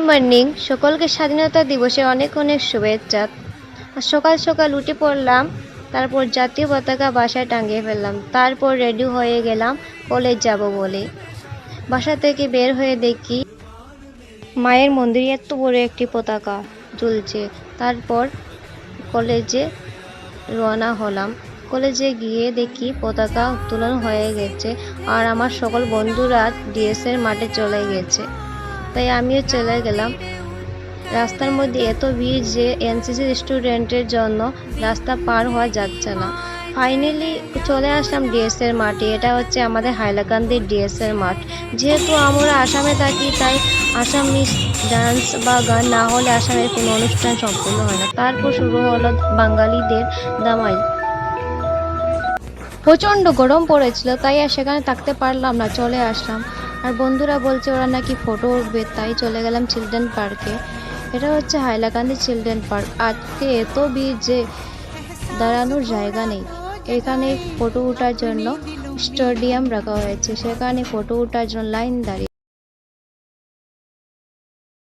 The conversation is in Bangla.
মর্নিং, সকলকে স্বাধীনতা দিবসে অনেক অনেক শুভেচ্ছা। সকাল সকাল উঠে পড়লাম, তারপর জাতীয় পতাকা বাসায় টাঙিয়ে ফেললাম। তারপর রেডি হয়ে গেলাম কলেজ যাব বলে। বাসা থেকে বের হয়ে দেখি মায়ের মন্দিরে এত বড় একটি পতাকা ঝুলছে। তারপর কলেজে রওনা হলাম। কলেজে গিয়ে দেখি পতাকা উত্তোলন হয়ে গেছে, আর আমার সকল বন্ধুরা ডিএসের মাঠে চলে গেছে, তাই আমিও চলে গেলাম। রাস্তার মধ্যে এত ভিড় যে এনসিসি স্টুডেন্টের জন্য রাস্তা পার হওয়া যাচ্ছে না। ফাইনালি চলে আসলাম ডিএসের মাঠে। এটা হচ্ছে আমাদের হাইলাকান্দির ডিএসের মাঠ। যেহেতু আমরা আসামে থাকি, তাই আসামিস ডান্স বা গান না হলে আসামের কোনো অনুষ্ঠান সম্পূর্ণ হয় না। তারপর শুরু হলো বাঙালিদের দামাই। প্রচণ্ড গরম পড়েছিল, তাই আর সেখানে থাকতে পারলাম না, চলে আসলাম। আর বন্ধুরা বলছে ওরা নাকি ফটো উঠবে, তাই চলে গেলাম চিলড্রেন পার্কে। এটা হচ্ছে হাইলাকান্দি চিলড্রেন পার্ক। আজকে এত ভিড় যে দাঁড়ানোর জায়গা নেই। এখানে ফটো ওঠার জন্য স্টেডিয়াম রাখা হয়েছে, সেখানে ফটো ওঠার জন্য লাইন দাঁড়িয়ে।